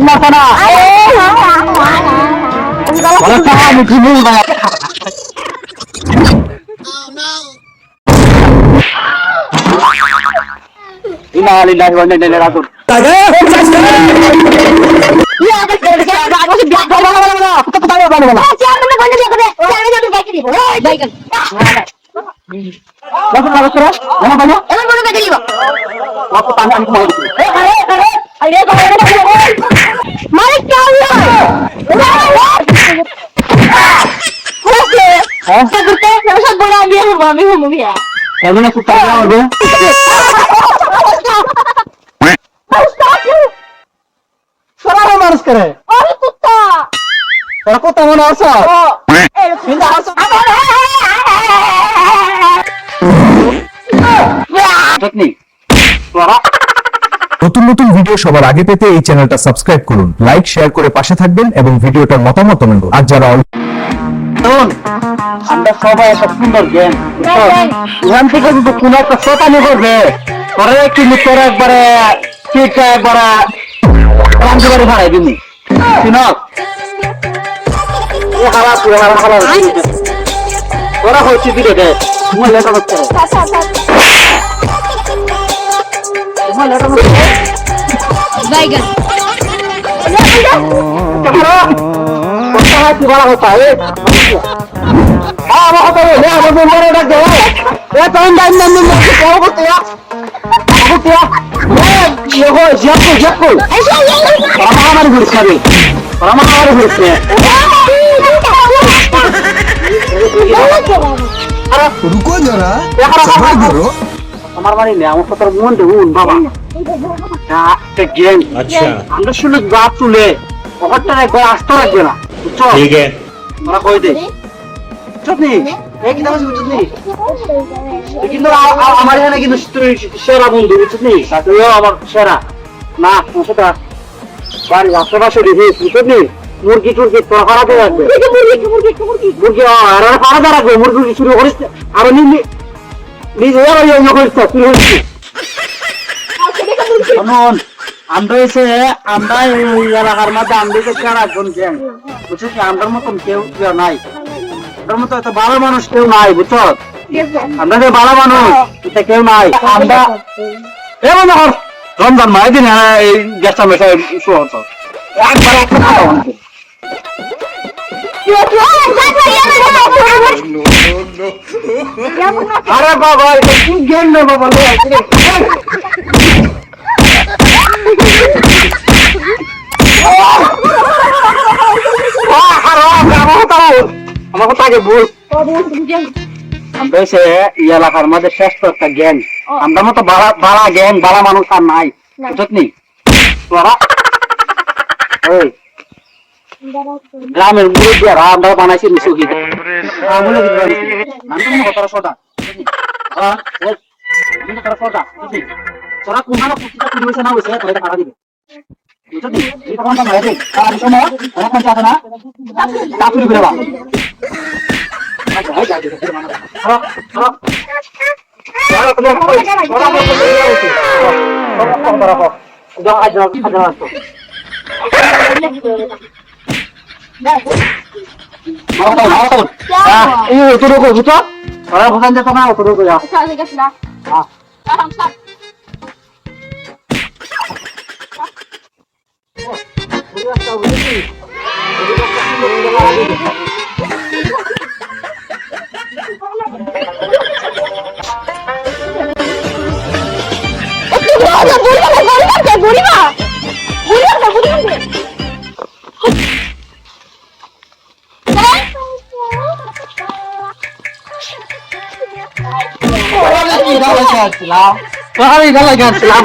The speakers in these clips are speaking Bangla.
মারছে না আমি কি বলবো ইনা আলিল্লাহি ওয়া ইন্না ইলাইহি রাজিউন মানুষ করে কুত্তা মনে আছে নতুন নতুন ভিডিও সবার আগে পেতে এই চ্যানেলটা সাবস্ক্রাইব করুন, লাইক শেয়ার করে পাশে থাকবেন এবং ভিডিওটার মতামত জানাবেন। আর যারা আমরা সবাই একটা সুন্দর গেম এখান থেকে যদি কোনো একটা শতানি করবে তোরা কিন্তু তোরা একবারে ঠিক একবারে ক্রান্তিবাড়ি ভাড়াই দিবি চিনক তোরা হচ্ছে দিলে দে তোমার লেখা করতে তোমার লেখা করতে বাইগান কি বলা হতা আমার কথা বলে আমার বন্ধুরা ডাকে এ তো ইন্দান নাম নাম কল করতে আমার বাড়ি নেই আমার কথা মন দেখুন বাবা আমরা শুনে গা তুলে খবরটা একবার আসতে রাখবে না বুঝছো ওরা কই দে কিন্তু আমার এখানে কিন্তু সেরা বন্ধু বুঝলি আমার সেরা না সেটা বাড়ির আশেপাশে বুঝলি মুরগি টুরগি তোরা ফাড়াতে রাখবে মুরগি ফাড়াতে রাখবে মুরগি শুরু করিস আরো নিজে করিস শুরু হচ্ছে আমরা এসে আমরা এই এলাকার মধ্যে আমরা রাখবেন কেন বুঝছি আমরার মতন কেউ নাই ওটার মতো এত ভালো মানুষ কেউ নাই বুঝছো আমরা যে ভালো মানুষ এটা কেউ নাই আমরা এমন রমজান মাই দিন এই গ্যাসটা মেশায় শুয়াছ একবার একটা কথা বলছে আরে বাবা এটা কি গেম রে বাবা আমার কথা আগে বল আমরা এসে এই এলাকার মধ্যে শ্রেষ্ঠ একটা জ্ঞান আমরা মতো বালা জ্ঞান বালা মানুষ আর নাই বুঝলি তোরা গ্রামের মুরব্বীরা আমরা বানাইছি মিশুকি তোরা কোনখানে না হয়েছে তোরা খারাপ দিবে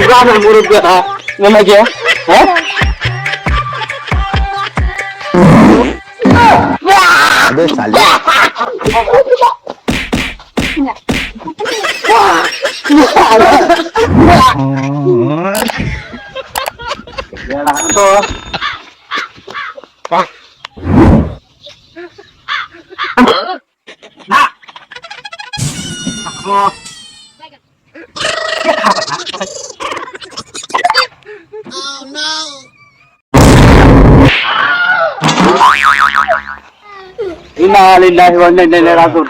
গ্রামের মুরব্বীরা মনে গিয়ে হ্যাঁ ইন্না লিল্লাহি ওয়া ইন্না ইলাইহি রাজিউন।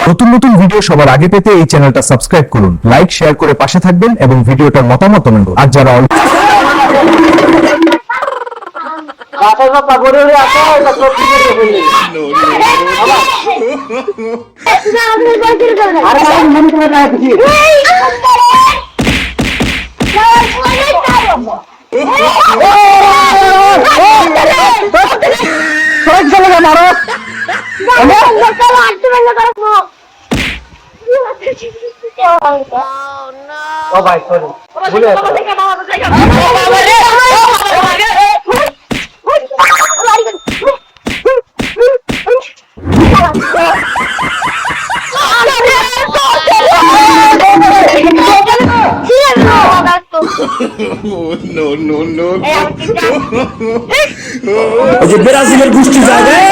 নতুন নতুন ভিডিও সবার আগে পেতে এই চ্যানেলটা সাবস্ক্রাইব করুন, লাইক শেয়ার করে পাশে থাকবেন এবং ভিডিওটার মতামত জানান। আর যারা বাসায় কথা বলে আছে এটা সব ঠিক করে ফেললি। আরে ভাই মনে করে না কিছু। সব চলে গেল মারো। ও ভাই সরি ভুলে ব্রাজিলের গোষ্ঠী জায়গায়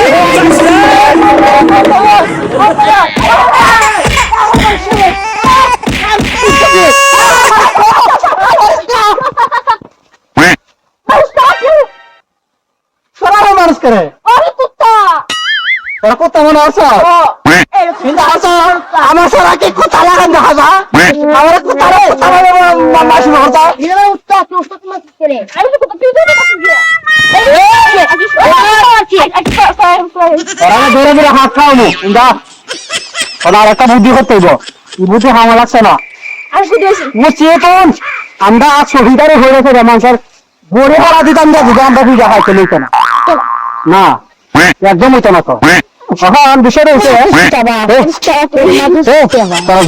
সরাও মানুষ করে ওরা কত মনে আছে কিন্তু আসো আমার সারা কি কথা লাগান দেখা যা আমার কথা রে সারা মাসি মারতা ওরা ধরে ধরে হাত খাওয়ানো ইন্দা ওরা একটা বুদ্ধি করতে হইব এই বুদ্ধি আমার লাগছে না বুঝছি এখন আমরা শহীদারে হয়ে গেছে মানুষের বড়ে পড়া দিতাম না যদি আমরা বুঝা খাইতে লইতো না না একদম হইতো না তো এখন বিষয়টা হচ্ছে তারা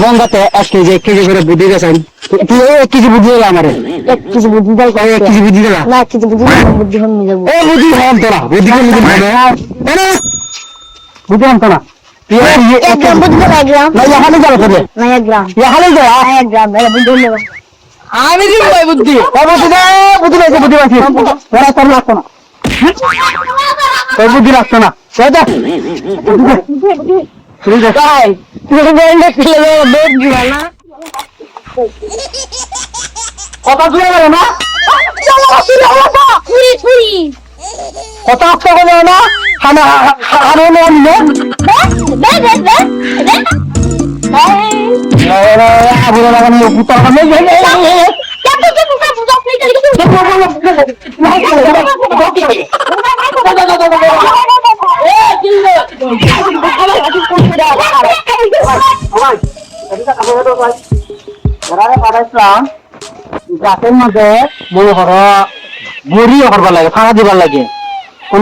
গঙ্গাতে 1 কেজি করে বুদ্ধি দিয়েছেন তুই 1 কেজি বুদ্ধি দিলে আমার 1 কেজি বুদ্ধি দিলে 1 কেজি বুদ্ধি দিলা না 1 কেজি বুদ্ধি বুদ্ধি হন নিয়ে যাবো এই বুদ্ধি হন তোরা বুদ্ধি হন নিয়ে বুদ্ধি হন তোরা এক গ্রাম বুদ্ধি দিলা গ্রাম না এখানে যাবে তোরে না এক গ্রাম এখানে যা এক গ্রাম এর বুদ্ধি হন আমি দিব ভাই বুদ্ধি বুদ্ধি লাগছে বুদ্ধি লাগছে ওরা তোর লাগতো না তোর বুদ্ধি লাগতো না সেটা ঠিক আছে তুই বললে কি লাগে দৌড় দিবা না কথা শুনে গেল না কথা আসতে গেল না হানা হানো নিয়ে আবুরা লাগানো পুতা কামে গাছের মধ্যে মনে করো বড়িও করবার লাগে ফাড়া দিবার লাগে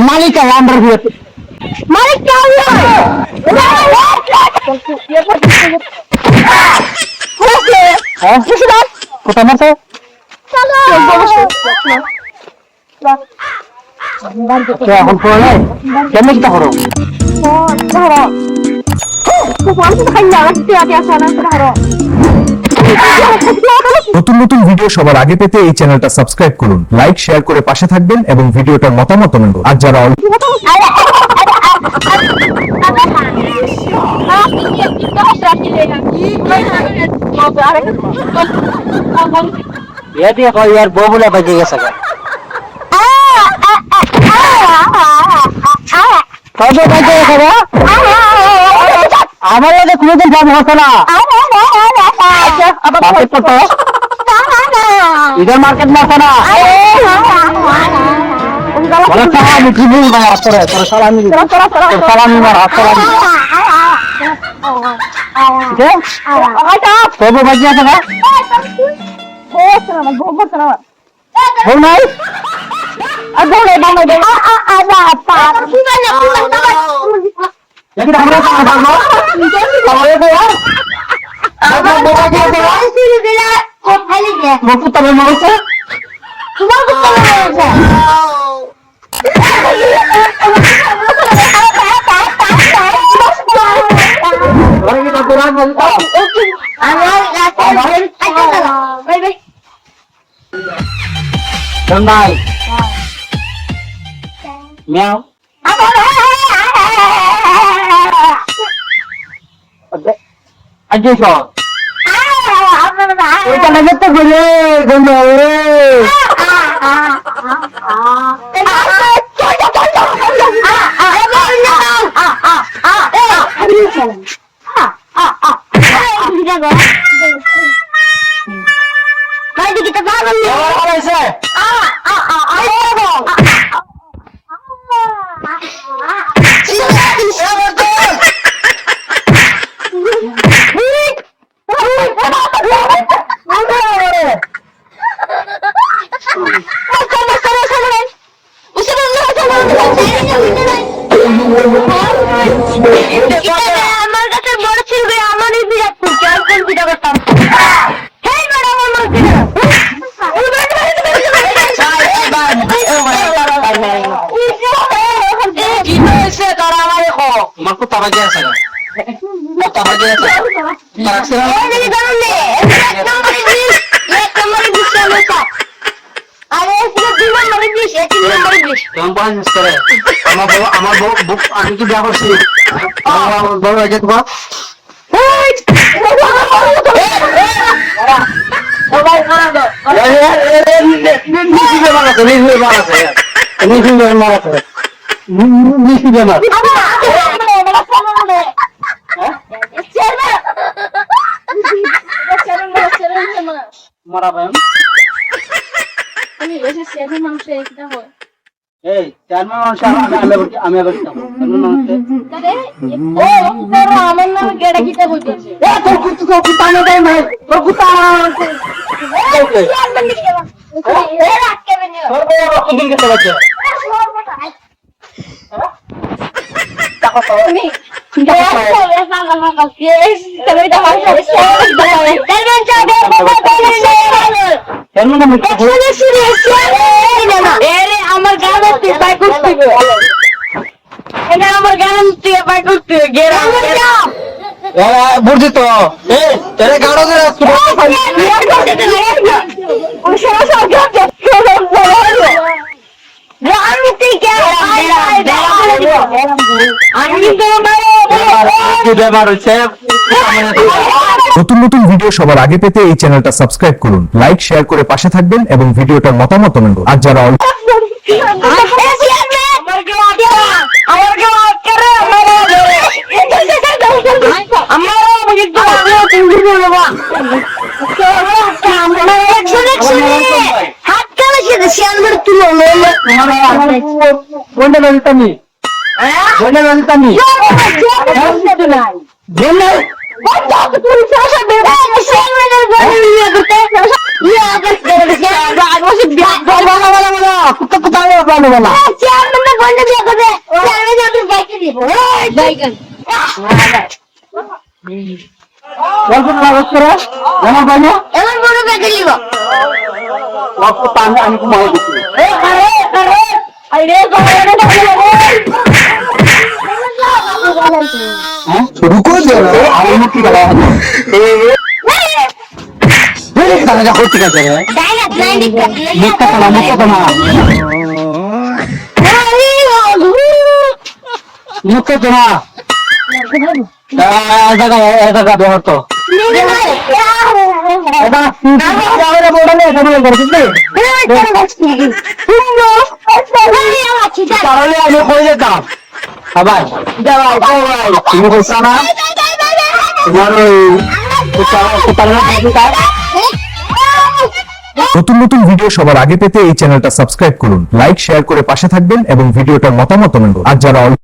মালিক আমরা মালিক কোথায় মারছে এখন কেমন চিন্তা করো নতুন নতুন ভিডিও সবার আগে পেতে এই চ্যানেলটা সাবস্ক্রাইব করুন, লাইক শেয়ার করে পাশে থাকবেন এবং ভিডিওটার মতামত জানান। আর যারা यार बोबुला बजे गए কবে বাজে এখানে আমার এটা কোনোদিন কাজ হতো না মার্কেট করতো ইধর মার্কেট না হতো না বলে সালামি কি বল ভাই আসরে তোর সালামি সালামি মার সালামি ঠিক আছে কবে বাজে এখানে বল নাই Aduh, bang, ada apa? Jadi আমরা কথা বলবো তাহলে তো আমরা বলা যায় তো শুরু দিলা কোথায় গিয়ে মুখ তবে মরছে তোমার কোথায় মরছে ওরে কি তো রাগ বলতো নাই মিয়াও আজকে সব ওইটা লাগে তো বলে গন্ধ রে আমার কাছে বড় ছিল আমারই বিরাট পুজো আর কোন পূজা করতাম হেই ম্যাডাম আমার কি হয়েছে তারা আমারে কো আমার কো তারা গেছে তারা গেছে আমার বুক আমি কি বিয়া করছি আমার বড় হয়ে যেত মারা ভাই এই চার মাস আমি আবার আমার নামে গেড়া গিটা বলতেছে তোর কুত্তা না দেয় ভাই তোর কুত্তা কতদিন গেছে বাচ্চা আমার গান করতে আমার গান করতে বুঝছি তো গাড়ো বেমার হয়েছে নতুন নতুন ভিডিও সবার আগে পেতে এই চ্যানেলটা সাবস্ক্রাইব করুন, লাইক শেয়ার করে পাশে থাকবেন এবং ভিডিওটার মতামত জানাবেন। আর যারা আমি ঘুমাই দিচ্ছি रुको जरा আমি কি গলা দাদা করতে কাছে মুখটা কালা মুখটা না মুখটা না জায়গা জায়গা ব্যবহার তো এটা যাওয়ার বড়লে সময় করছিস তাহলে আমি কই যেতাম আবার যাও ভাই তুমি কইছ না তোমার নতুন নতুন ভিডিও সবার আগে পেতে এই চ্যানেলটা সাবস্ক্রাইব করুন, লাইক শেয়ার করে পাশে থাকবেন এবং ভিডিওটার মতামত জানাবেন। আর যারা